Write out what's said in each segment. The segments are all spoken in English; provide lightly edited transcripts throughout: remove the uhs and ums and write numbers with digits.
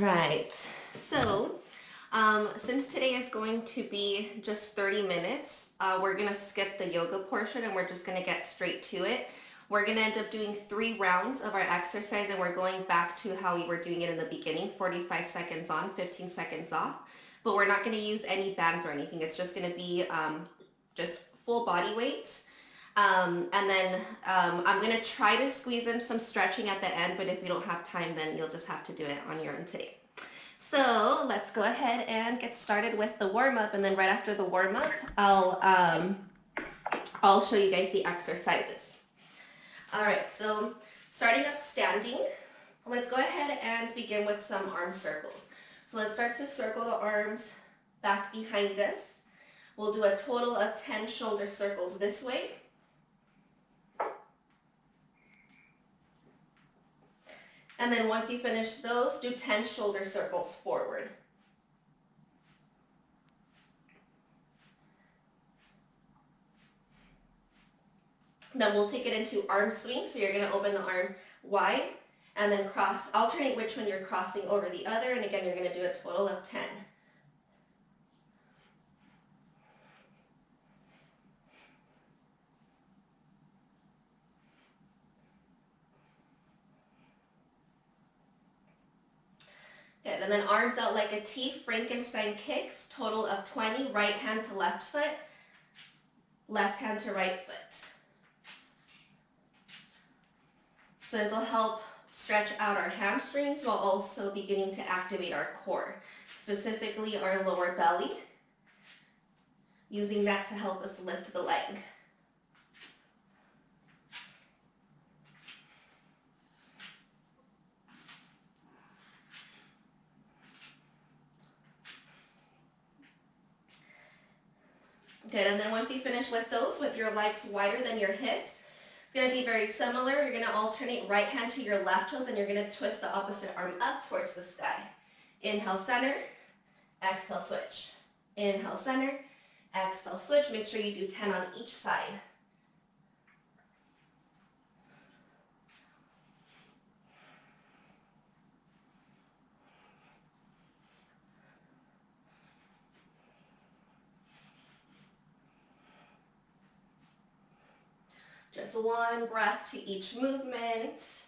Right. So, since today is going to be just 30 minutes, we're going to skip the yoga portion and we're just going to get straight to it. We're going to end up doing 3 rounds of our exercise and we're going back to how we were doing it in the beginning, 45 seconds on, 15 seconds off. But we're not going to use any bands or anything. It's just going to be just full body weights. And then I'm going to try to squeeze in some stretching at the end, but if you don't have time, then you'll just have to do it on your own today. So let's go ahead and get started with the warm-up, and then right after the warm-up, I'll show you guys the exercises. All right, so starting up standing, let's go ahead and begin with some arm circles. So let's start to circle the arms back behind us. We'll do a total of 10 shoulder circles this way. And then once you finish those, do 10 shoulder circles forward. Then we'll take it into arm swing. So you're going to open the arms wide and then cross, alternate which one you're crossing over the other. And again, you're going to do a total of 10. Good, and then arms out like a T, Frankenstein kicks, total of 20, right hand to left foot, left hand to right foot. So this will help stretch out our hamstrings while also beginning to activate our core, specifically our lower belly, using that to help us lift the leg. Good, and then once you finish with those, with your legs wider than your hips, it's going to be very similar. You're going to alternate right hand to your left toes, and you're going to twist the opposite arm up towards the sky. Inhale, center, exhale, switch. Inhale, center, exhale, switch. Make sure you do 10 on each side. Just one breath to each movement.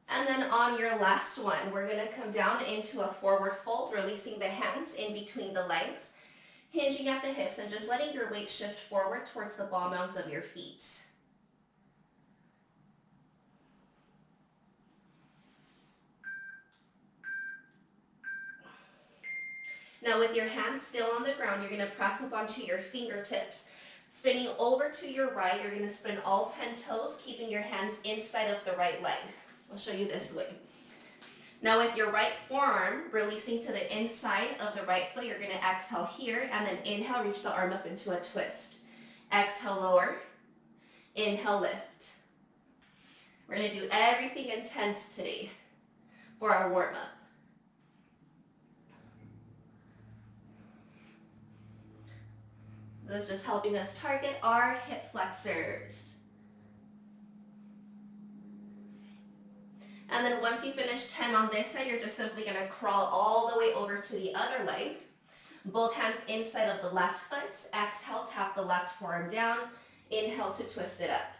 And then on your last one, we're going to come down into a forward fold, releasing the hands in between the legs, hinging at the hips, and just letting your weight shift forward towards the ball mounds of your feet. Now with your hands still on the ground, you're going to press up onto your fingertips. Spinning over to your right, you're going to spin all 10 toes, keeping your hands inside of the right leg. So I'll show you this way. Now with your right forearm releasing to the inside of the right foot, you're going to exhale here, and then inhale, reach the arm up into a twist. Exhale, lower. Inhale, lift. We're going to do everything intense today for our warm-up. This is just helping us target our hip flexors. And then once you finish 10 on this side, you're just simply going to crawl all the way over to the other leg. Both hands inside of the left foot. Exhale, tap the left forearm down. Inhale to twist it up.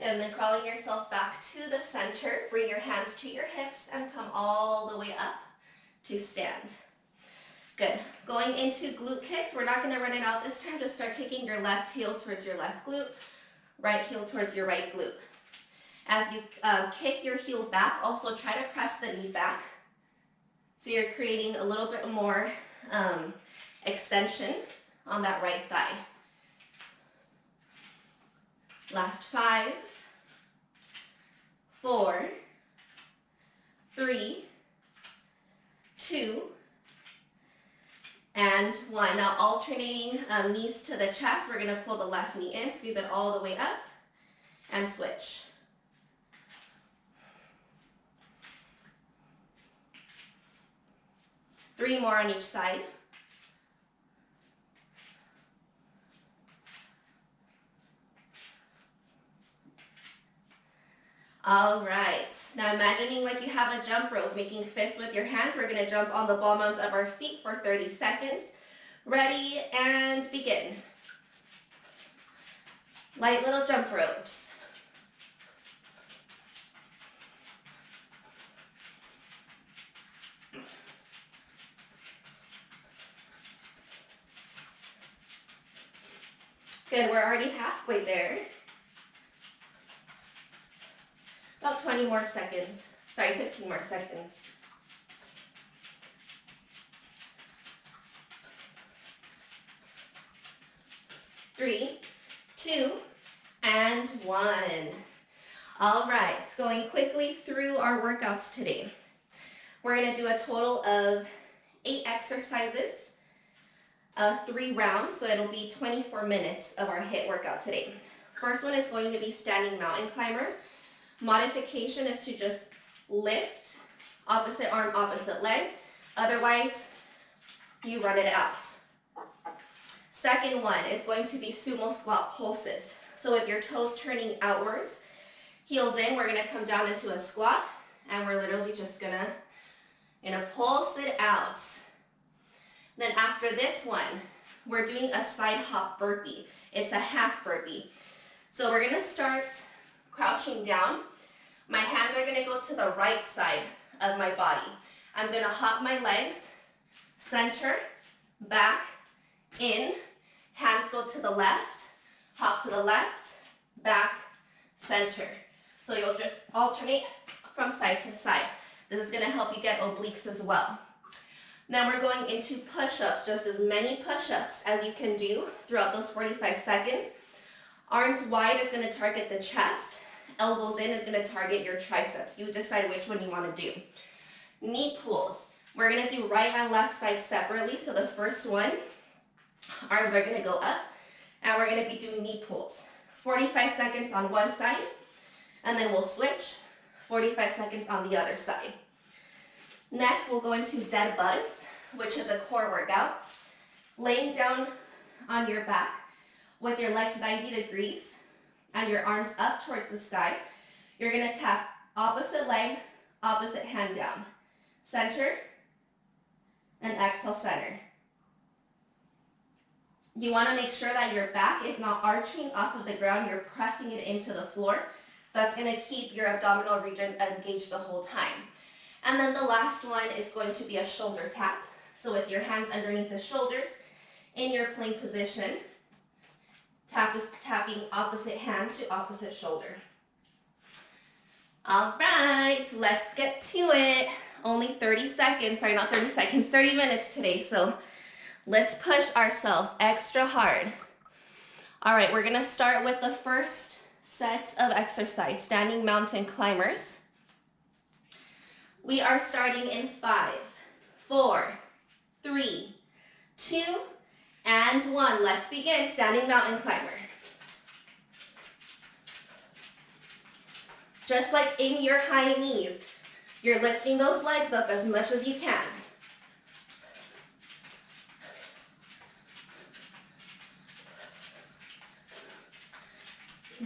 And then crawling yourself back to the center, bring your hands to your hips and come all the way up to stand. Good. Going into glute kicks, we're not going to run it out this time. Just start kicking your left heel towards your left glute, right heel towards your right glute. As you kick your heel back, also try to press the knee back. So you're creating a little bit more extension on that right thigh. Last 5, 4, 3, 2, and and one. Now alternating knees to the chest. We're gonna pull the left knee in, squeeze it all the way up, and switch. Three more on each side. All right, now imagining like you have a jump rope, making fists with your hands. We're gonna jump on the ball mounds of our feet for 30 seconds. Ready, and begin. Light little jump ropes. Good, we're already halfway there. About 20 more seconds. Sorry, 15 more seconds. Three, two, and one. All right, going quickly through our workouts today. We're gonna do a total of 8 exercises, 3 rounds, so it'll be 24 minutes of our HIIT workout today. First one is going to be standing mountain climbers. Modification is to just lift, opposite arm, opposite leg. Otherwise, you run it out. Second one is going to be sumo squat pulses. So with your toes turning outwards, heels in, we're gonna come down into a squat, and we're literally just gonna pulse it out. Then after this one, we're doing a side hop burpee. It's a half burpee. So we're gonna start crouching down. My hands are gonna go to the right side of my body. I'm gonna hop my legs, center, back, in, hands go to the left, hop to the left, back, center. So you'll just alternate from side to side. This is gonna help you get obliques as well. Now we're going into push-ups, just as many push-ups as you can do throughout those 45 seconds. Arms wide is gonna target the chest. Elbows in is gonna target your triceps. You decide which one you wanna do. Knee pulls. We're gonna do right and left side separately. So the first one, arms are gonna go up, and we're gonna be doing knee pulls. 45 seconds on one side, and then we'll switch. 45 seconds on the other side. Next, we'll go into dead bugs, which is a core workout. Laying down on your back with your legs 90 degrees and your arms up towards the sky. You're gonna tap opposite leg, opposite hand down. Center, and exhale, center. You wanna make sure that your back is not arching off of the ground, you're pressing it into the floor. That's gonna keep your abdominal region engaged the whole time. And then the last one is going to be a shoulder tap. So with your hands underneath the shoulders, in your plank position, tapping opposite hand to opposite shoulder. All right, let's get to it. Only 30 seconds, sorry, not 30 seconds, 30 minutes today. So let's push ourselves extra hard. All right, we're gonna start with the first set of exercise, standing mountain climbers. We are starting in 5, 4, 3, 2, and 1. Let's begin. Standing mountain climber. Just like in your high knees, you're lifting those legs up as much as you can.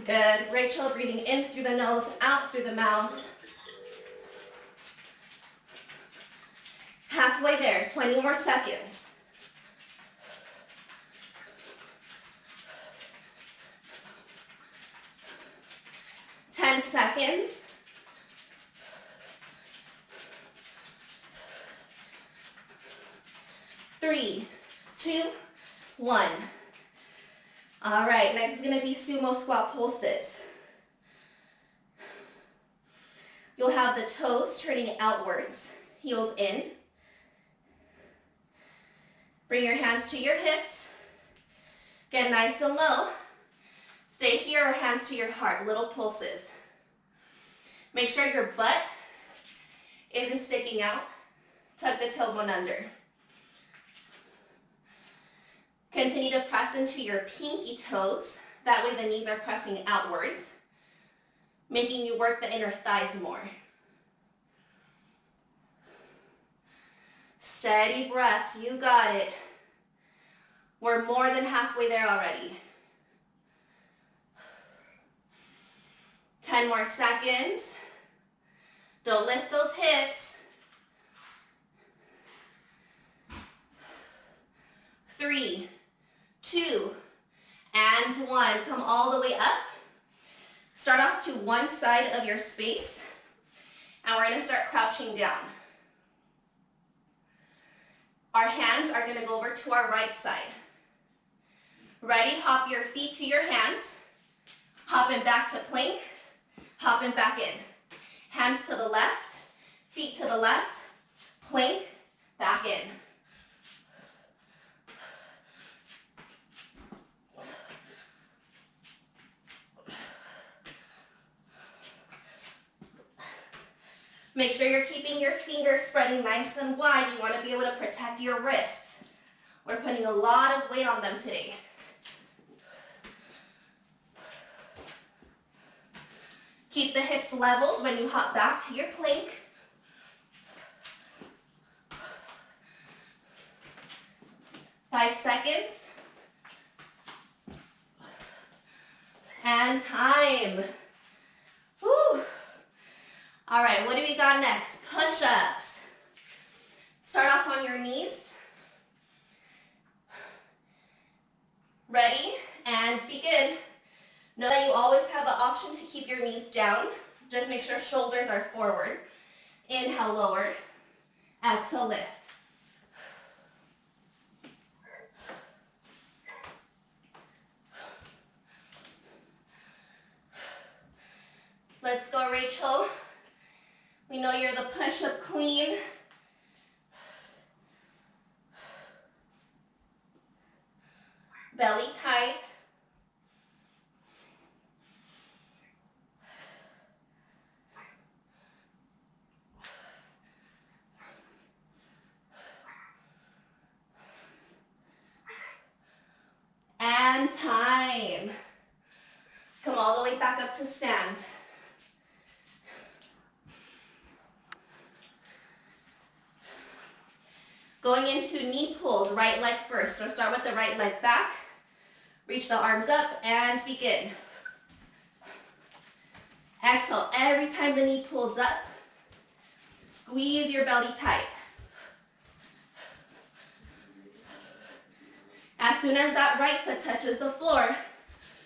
Good. Rachel, breathing in through the nose, out through the mouth. Halfway there, 20 more seconds. Ten seconds. 3, 2, 1. All right, next is gonna be sumo squat pulses. You'll have the toes turning outwards, heels in. Bring your hands to your hips. Get nice and low. Stay here or hands to your heart, little pulses. Make sure your butt isn't sticking out. Tuck the tailbone under. Continue to press into your pinky toes. That way the knees are pressing outwards, making you work the inner thighs more. Steady breaths, you got it. We're more than halfway there already. 10 more seconds. Don't lift those hips. 3, 2, and 1. Come all the way up. Start off to one side of your space, and we're going to start crouching down. Our hands are going to go over to our right side. Ready? Hop your feet to your hands. Hopping back to plank. Hopping back in. Hands to the left. Feet to the left. Plank. Back in. Make sure you're keeping your fingers spreading nice and wide. You want to be able to protect your wrists. We're putting a lot of weight on them today. Keep the hips leveled when you hop back to your plank. Five seconds. And time. Woo. All right, what do we got next? Push-ups. Start off on your knees. Ready? And begin. Know that you always have an option to keep your knees down. Just make sure shoulders are forward. Inhale, lower. Exhale, lift. Let's go, Rachel. We know you're the push-up queen. Belly tight. And time. Come all the way back up to stand. Going into knee pulls, right leg first. So start with the right leg back. Reach the arms up and begin. Exhale. Every time the knee pulls up, squeeze your belly tight. As soon as that right foot touches the floor,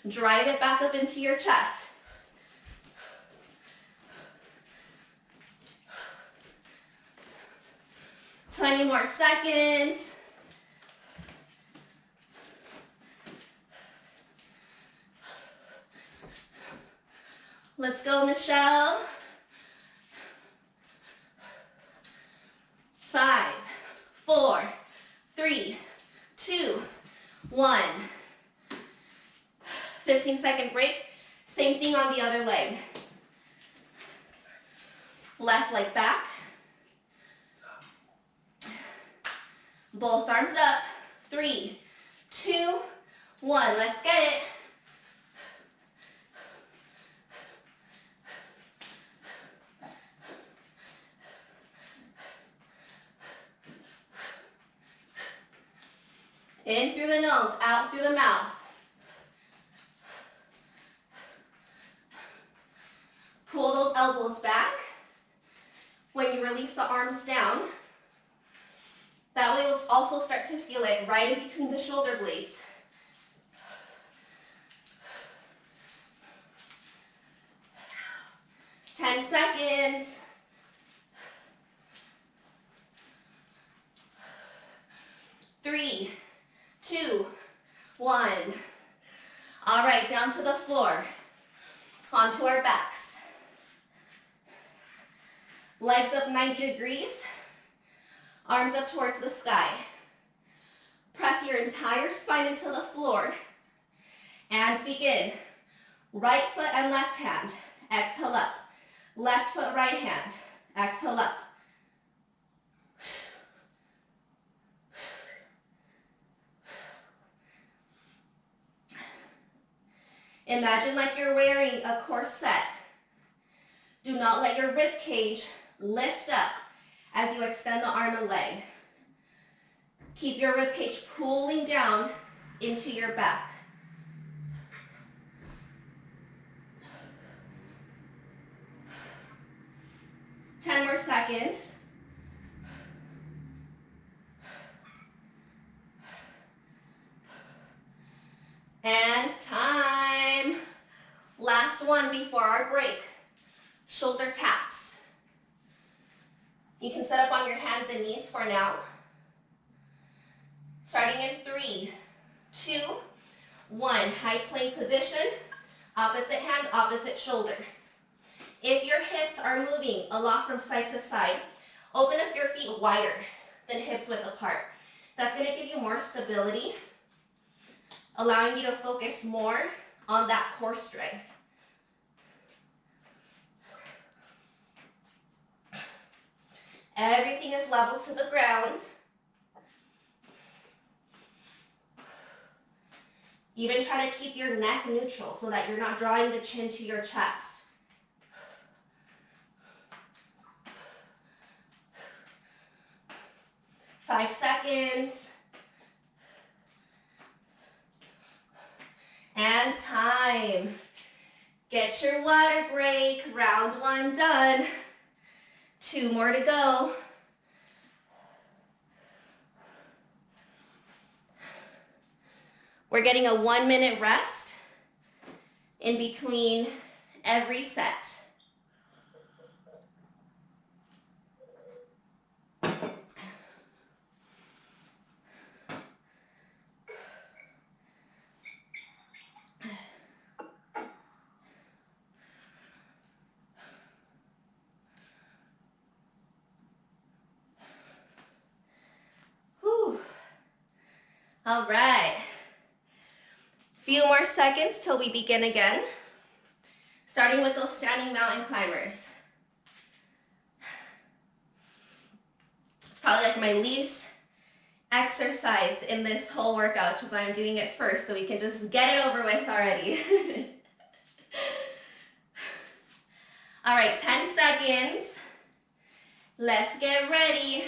drive it back up into your chest. Twenty more seconds. Let's go, Michelle. 5, 4, 3, 2, 1. 15-second break. Same thing on the other leg. Left leg back. Both arms up. 3, 2, 1. Let's get it. In through the nose, out through the mouth. Pull those elbows back. When you release the arms down, that way we'll also start to feel it right in between the shoulder blades. Ten seconds. 3, 2, 1. All right, down to the floor. Onto our backs. Legs up 90 degrees. Arms up towards the sky. Press your entire spine into the floor. And begin. Right foot and left hand. Exhale up. Left foot, right hand. Exhale up. Imagine like you're wearing a corset. Do not let your rib cage lift up as you extend the arm and leg. Keep your rib cage pulling down into your back. Ten more seconds. And time. Last one before our break. Shoulder taps. You can set up on your hands and knees for now. Starting in 3, 2, 1. High plank position. Opposite hand, opposite shoulder. If your hips are moving a lot from side to side, open up your feet wider than hips width apart. That's going to give you more stability, allowing you to focus more on that core strength. Everything is level to the ground. Even try to keep your neck neutral so that you're not drawing the chin to your chest. Five seconds. And time. Get your water break. Round 1 done. 2 more to go. We're getting a 1-minute rest in between every set. Whew. All right. Few more seconds till we begin again. Starting with those standing mountain climbers. It's probably like my least exercise in this whole workout, which is why I'm doing it first, so we can just get it over with already. All right, 10 seconds. Let's get ready.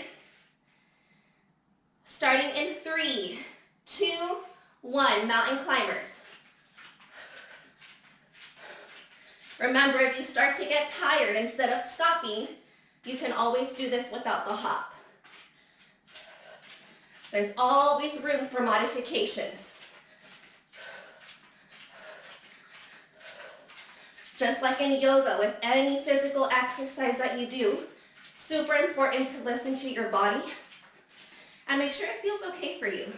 Starting in 3, 2, 1, mountain climbers. Remember, if you start to get tired, instead of stopping, you can always do this without the hop. There's always room for modifications. Just like in yoga, with any physical exercise that you do, super important to listen to your body and make sure it feels okay for you.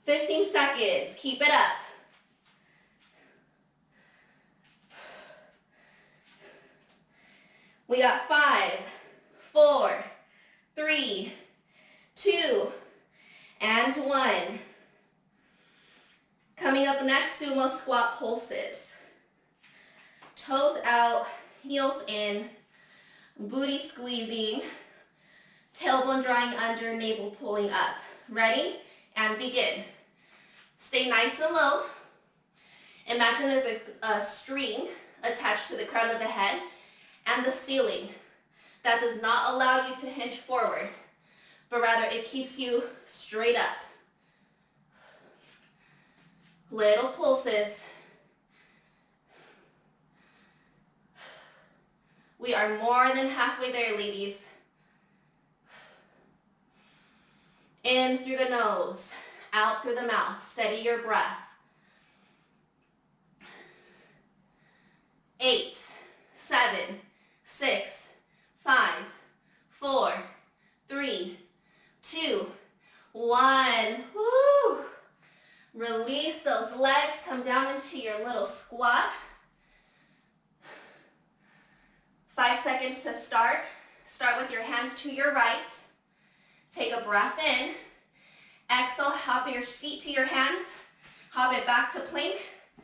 15 seconds, keep it up. We got 5, 4, 3, 2, and 1. Coming up next, sumo squat pulses. Toes out, heels in, booty squeezing, tailbone drawing under, navel pulling up. Ready? And begin. Stay nice and low. Imagine there's a string attached to the crown of the head and the ceiling. That does not allow you to hinge forward, but rather it keeps you straight up. Little pulses. We are more than halfway there, ladies. In through the nose, out through the mouth. Steady your breath. 8, 7, 6, 5, 4, 3, 2, 1. Woo! Release those legs. Come down into your little squat. 5 seconds to start. Start with your hands to your right. Take a breath in. Exhale, hop your feet to your hands. Hop it back to plank.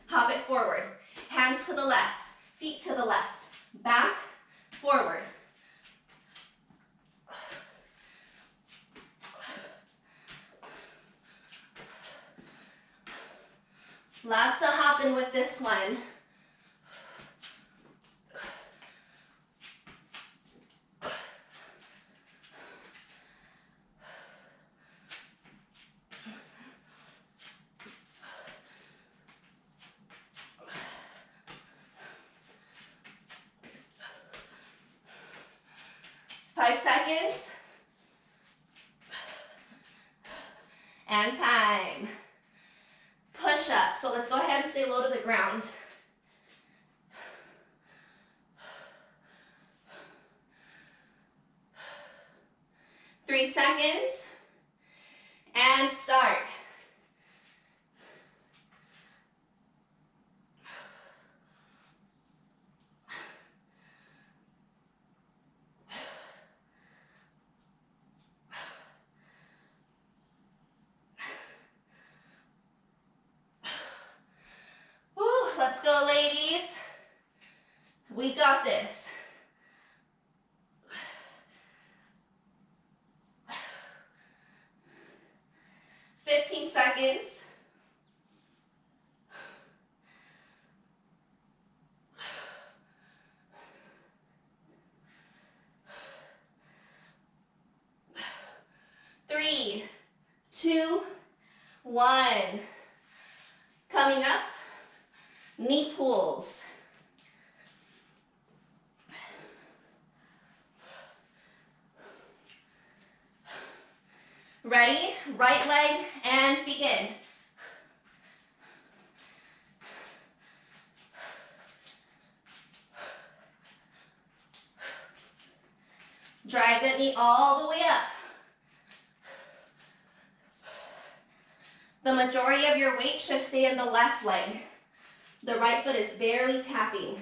Hop it forward. Hands to the left. Feet to the left. Back, forward. Lots of hopping with this one. Five seconds. And time. Push up. So let's go ahead and stay low to the ground. Three seconds. And start. Let's go, ladies. We got this. Fifteen seconds. Three, two, one. Coming up. Knee pulls. Ready? Right leg and begin. Drive the knee all the way up. The majority of your weight should stay in the left leg. The right foot is barely tapping.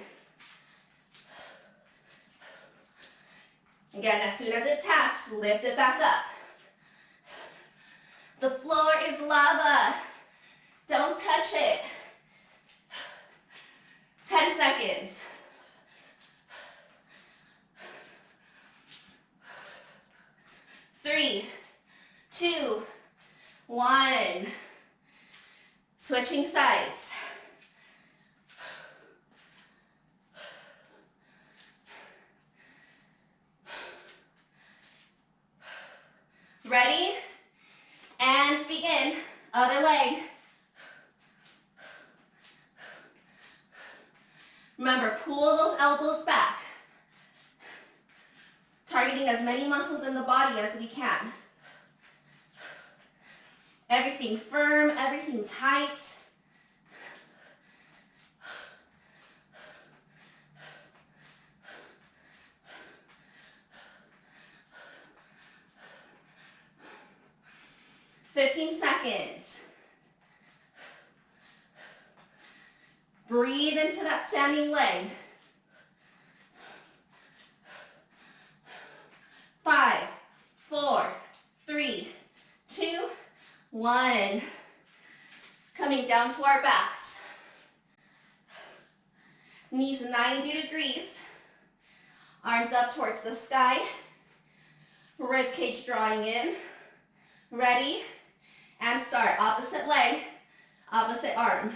Again, as soon as it taps, lift it back up. The floor is lava. Don't touch it. 10 seconds. Three, two, one. Switching sides. Ready? And begin. Other leg. Remember, pull those elbows back. Targeting as many muscles in the body as we can. Everything firm, everything tight. Fifteen seconds. Breathe into that standing leg. 5, 4, 3, 2, 1. Coming down to our backs. Knees 90 degrees. Arms up towards the sky. Rib cage drawing in. Ready? And start. Opposite leg, opposite arm.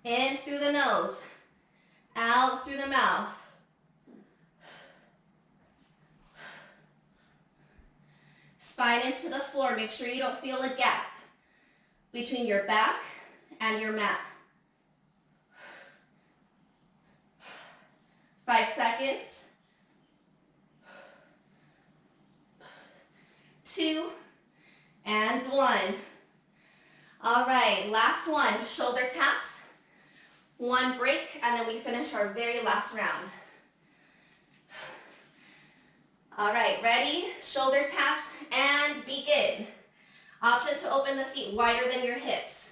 In through the nose, out through the mouth. Spine into the floor. Make sure you don't feel a gap between your back and your mat. 5 seconds. 2 and 1. All right, last one. Shoulder taps. 1 break, and then we finish our very last round. All right, ready? Shoulder taps and begin. Option to open the feet wider than your hips.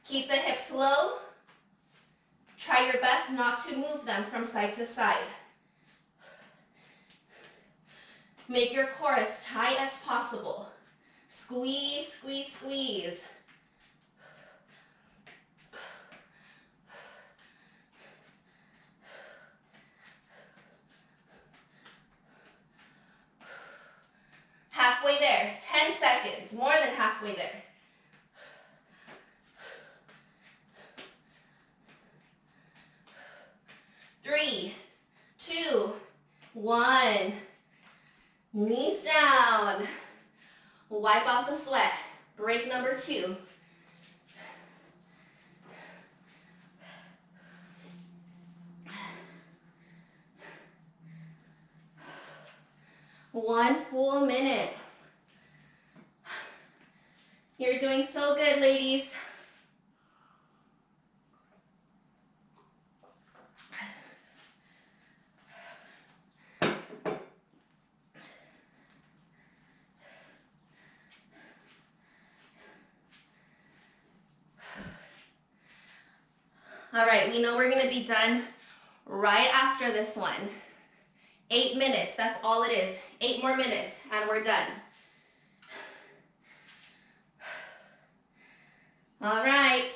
Keep the hips low. Try your best not to move them from side to side. Make your core as tight as possible. seconds, more than halfway there. Three, two, one. Knees down. Wipe off the sweat. Break number 2. One full minute. You're doing so good, ladies. All right, we know we're gonna be done right after this one. 8 minutes, that's all it is. 8 more minutes and we're done. All right,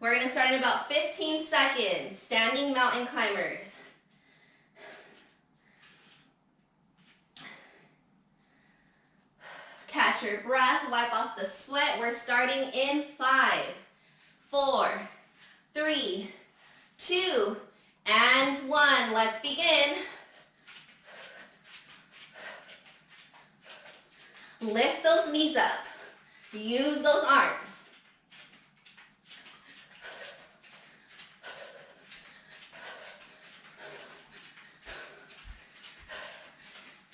we're gonna start in about 15 seconds. Standing mountain climbers. Catch your breath, wipe off the sweat. We're starting in 5, 4, 3, 2, and 1. Let's begin. Lift those knees up. Use those arms.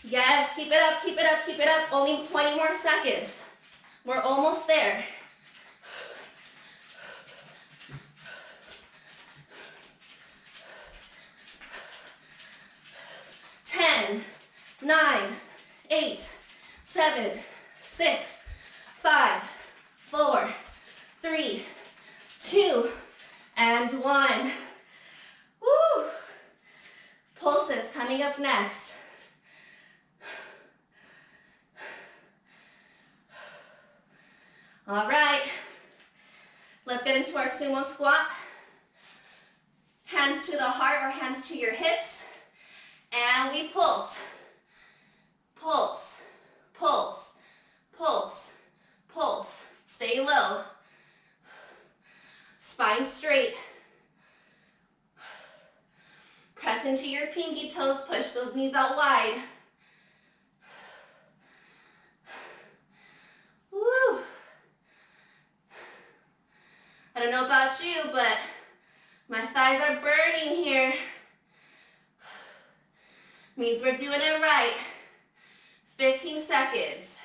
Yes, keep it up, keep it up, keep it up. Only 20 more seconds. We're almost there. 10, 9, 8, 7, 6, 5, 4, 3, 2, and 1. Woo! Pulses coming up next. All right, let's get into our sumo squat. Hands to the heart or hands to your hips. And we pulse, pulse, pulse, pulse, pulse. Stay low. Spine straight. Press into your pinky toes. Push those knees out wide. Woo! I don't know about you, but my thighs are burning here. Means we're doing it right. 15 seconds.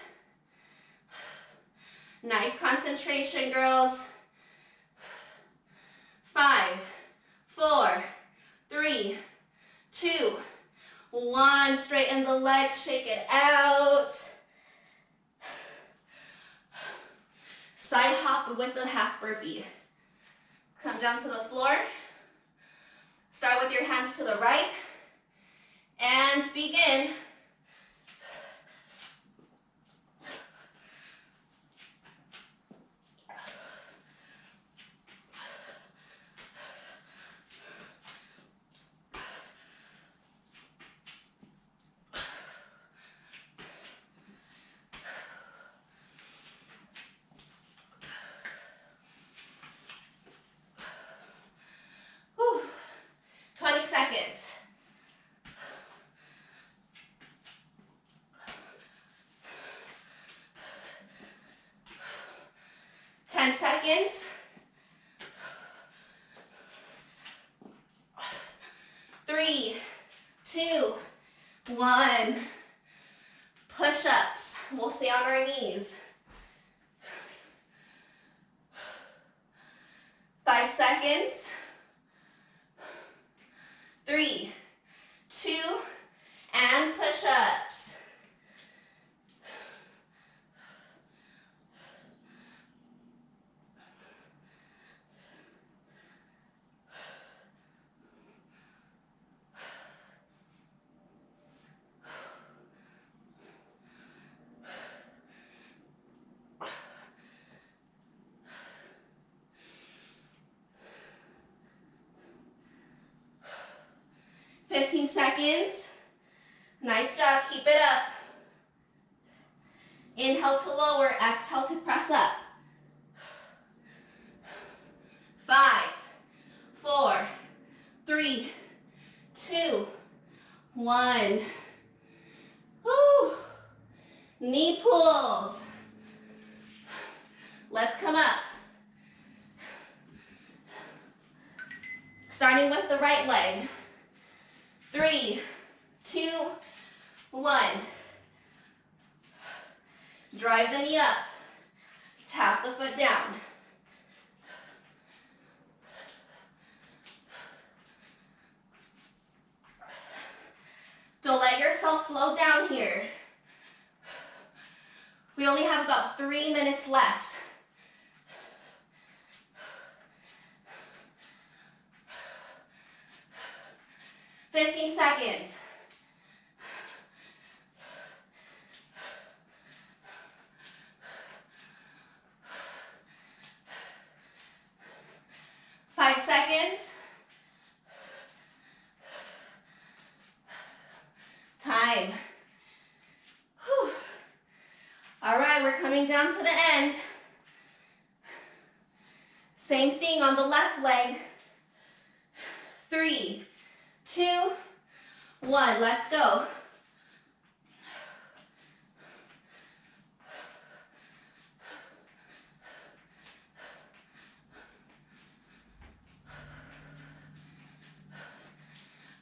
Nice concentration, girls. 5, 4, 3, 2, 1. Straighten the legs, shake it out. Side hop with the half burpee. Come down to the floor. Start with your hands to the right. And begin. Whew. 20 seconds. 10 seconds. 3, 2, 1. Push-ups. We'll stay on our knees. 5 seconds. 3, 2, and push-ups. Seconds. Nice job. Keep it up. Inhale to lower, exhale to press up. 5, 4, 3, 2, 1. Woo. Knee pulls. Let's come up. Starting with the right leg. 3, 2, 1. Drive the knee up. Tap the foot down. Don't let yourself slow down here. We only have about 3 minutes left. $15 seconds. Five seconds. Time. Whew. All right, we're coming down to the end. Same thing on the left leg. 3, 2, 1. Let's go.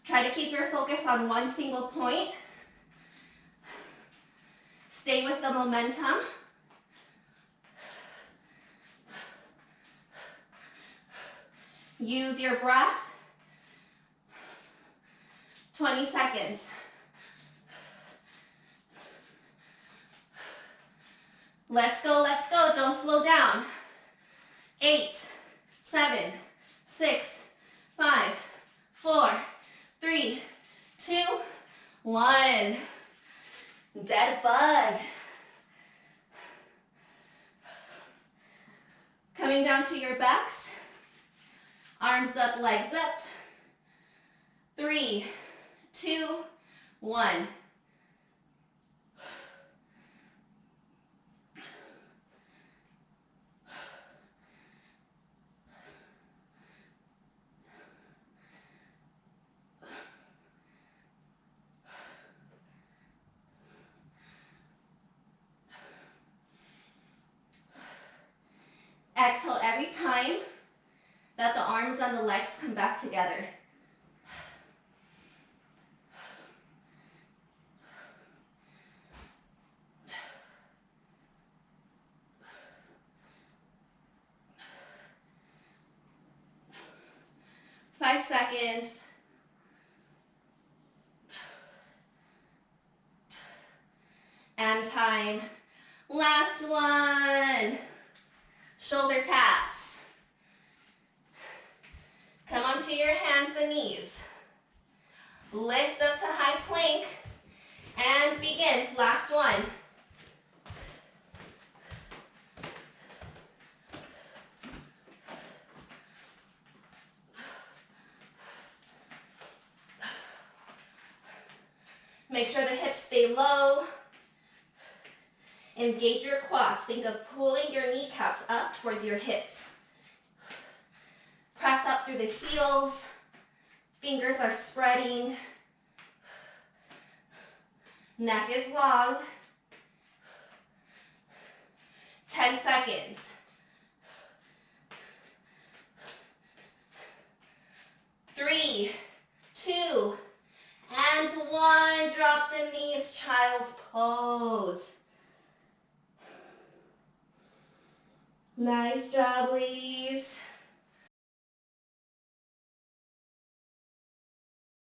Try to keep your focus on one single point. Stay with the momentum. Use your breath. 20 seconds. Let's go, let's go. Don't slow down. 8, 7, 6, 5, 4, 3, 2, 1. Dead bug. Coming down to your backs. Arms up, legs up. 3, 2, 1. Exhale every time that the arms and the legs come back together. Five seconds. And time. Last one. Shoulder taps. Come onto your hands and knees. Lift up to high plank and begin. Last one. Make sure the hips stay low. Engage your quads. Think of pulling your kneecaps up towards your hips. Press up through the heels. Fingers are spreading. Neck is long. 10 seconds. 3, 2, and 1. Drop the knees, child's pose. Nice job, ladies.